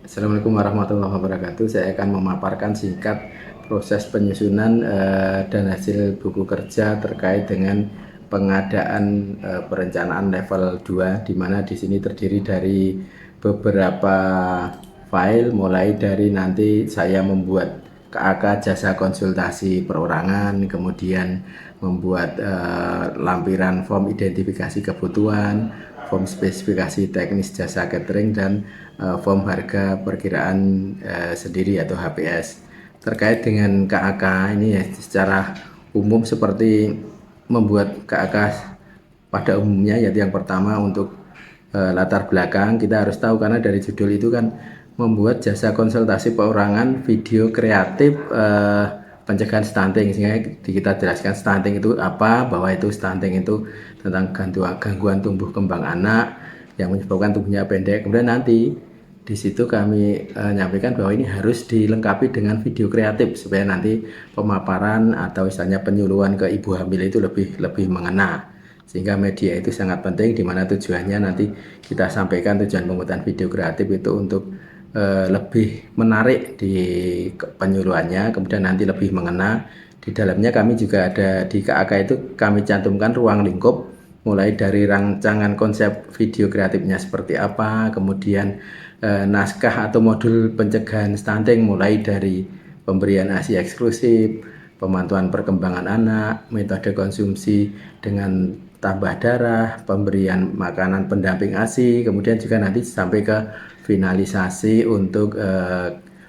Assalamualaikum warahmatullahi wabarakatuh. Saya akan memaparkan singkat proses penyusunan dan hasil buku kerja terkait dengan pengadaan perencanaan level 2, di mana di sini terdiri dari beberapa file, mulai dari nanti saya membuat KAK jasa konsultasi perorangan, kemudian membuat lampiran form identifikasi kebutuhan, form spesifikasi teknis jasa catering, dan form harga perkiraan sendiri atau HPS. Terkait dengan KAK ini ya, secara umum seperti membuat KAK pada umumnya, yaitu yang pertama untuk latar belakang kita harus tahu, karena dari judul itu kan membuat jasa konsultasi perorangan video kreatif pencegahan stunting, sehingga kita jelaskan stunting itu apa, bahwa itu stunting itu tentang gangguan tumbuh kembang anak yang menyebabkan tubuhnya pendek. Kemudian nanti di situ kami nyampaikan bahwa ini harus dilengkapi dengan video kreatif supaya nanti pemaparan atau misalnya penyuluhan ke ibu hamil itu lebih mengena. Sehingga media itu sangat penting, di mana tujuannya nanti kita sampaikan tujuan pembuatan video kreatif itu untuk lebih menarik di penyuluhannya, kemudian nanti lebih mengena. Di dalamnya kami juga ada di KAK itu kami cantumkan ruang lingkup, mulai dari rancangan konsep video kreatifnya seperti apa, kemudian naskah atau modul pencegahan stunting mulai dari pemberian ASI eksklusif, pemantauan perkembangan anak, metode konsumsi dengan tambah darah, pemberian makanan pendamping ASI, kemudian juga nanti sampai ke finalisasi untuk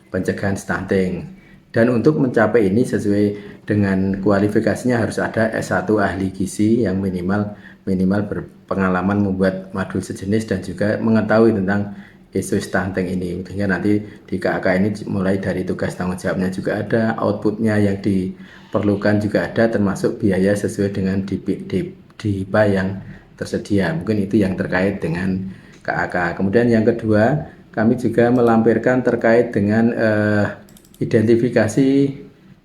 pencegahan stunting. Dan untuk mencapai ini sesuai dengan kualifikasinya harus ada S1 ahli gizi yang minimal berpengalaman membuat modul sejenis dan juga mengetahui tentang isu stunting ini. Sehingga nanti di KAK ini mulai dari tugas tanggung jawabnya juga ada, outputnya yang diperlukan juga ada, termasuk biaya sesuai dengan DIPA yang tersedia. Mungkin itu yang terkait dengan KAK. Kemudian yang kedua, kami juga melampirkan terkait dengan identifikasi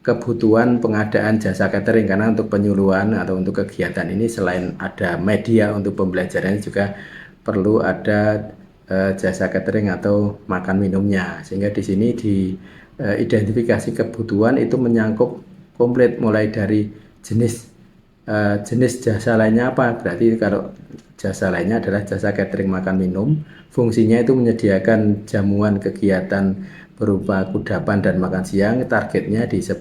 kebutuhan pengadaan jasa catering, karena untuk penyuluhan atau untuk kegiatan ini selain ada media untuk pembelajaran juga perlu ada jasa catering atau makan minumnya. Sehingga di sini di identifikasi kebutuhan itu menyangkut komplit, mulai dari jenis jasa lainnya apa. Berarti kalau jasa lainnya adalah jasa catering makan minum, fungsinya itu menyediakan jamuan kegiatan berupa kudapan dan makan siang. Targetnya di 10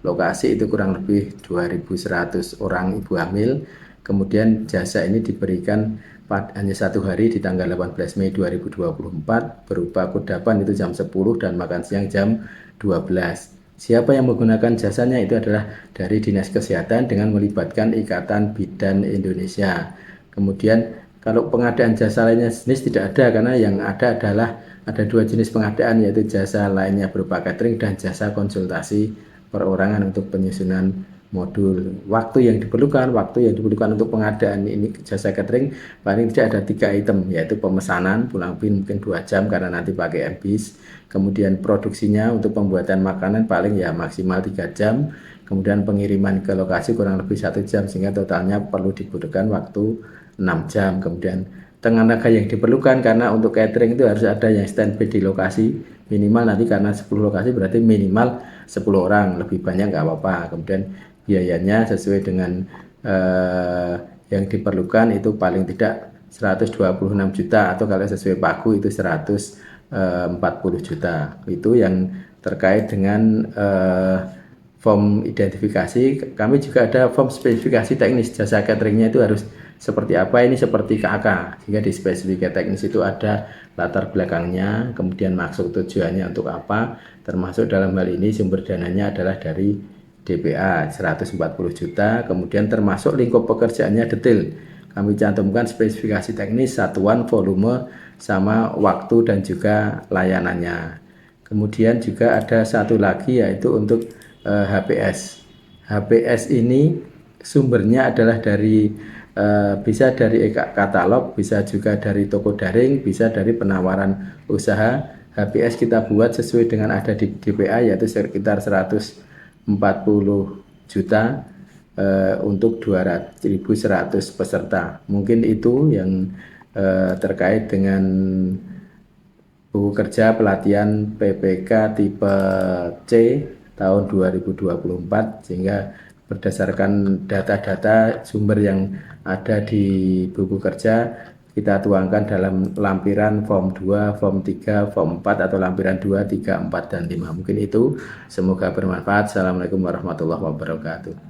lokasi, itu kurang lebih 2.100 orang ibu hamil. Kemudian jasa ini diberikan hanya 1 hari di tanggal 18 Mei 2024 berupa kudapan itu jam 10 dan makan siang jam 12. Siapa yang menggunakan jasanya itu adalah dari Dinas Kesehatan dengan melibatkan Ikatan Bidan Indonesia. Kemudian kalau pengadaan jasa lainnya jenis tidak ada, karena yang ada adalah ada 2 jenis pengadaan, yaitu jasa lainnya berupa catering dan jasa konsultasi perorangan untuk penyusunan modul. Waktu yang diperlukan untuk pengadaan ini jasa catering paling tidak ada 3 item, yaitu pemesanan pulang pin mungkin 2 jam karena nanti pakai MBIS. Kemudian produksinya untuk pembuatan makanan paling ya maksimal 3 jam. Kemudian pengiriman ke lokasi kurang lebih 1 jam, sehingga totalnya perlu dibutuhkan waktu 6 jam. Kemudian tenaga yang diperlukan, karena untuk catering itu harus ada yang standby di lokasi minimal, nanti karena 10 lokasi berarti minimal 10 orang, lebih banyak nggak apa-apa. Kemudian biayanya sesuai dengan yang diperlukan itu paling tidak 126 juta, atau kalau sesuai pagu itu 140 juta. Itu yang terkait dengan form identifikasi. Kami juga ada form spesifikasi teknis jasa cateringnya itu harus seperti apa. Ini seperti KAK, sehingga di spesifikasi teknis itu ada latar belakangnya, kemudian maksud tujuannya untuk apa, termasuk dalam hal ini sumber dananya adalah dari DPA 140 juta, kemudian termasuk lingkup pekerjaannya detail. Kami cantumkan spesifikasi teknis, satuan, volume, sama waktu dan juga layanannya. Kemudian juga ada satu lagi, yaitu untuk HPS. HPS ini sumbernya adalah dari bisa dari katalog, bisa juga dari toko daring, bisa dari penawaran usaha. HPS kita buat sesuai dengan ada di DPA, yaitu sekitar 140 juta untuk 2.100 peserta. Mungkin itu yang terkait dengan buku kerja pelatihan PPK tipe C tahun 2024, sehingga berdasarkan data-data sumber yang ada di buku kerja kita tuangkan dalam lampiran form 2, form 3, form 4 atau lampiran 2, 3, 4, dan 5. Mungkin itu, semoga bermanfaat. Assalamualaikum warahmatullahi wabarakatuh.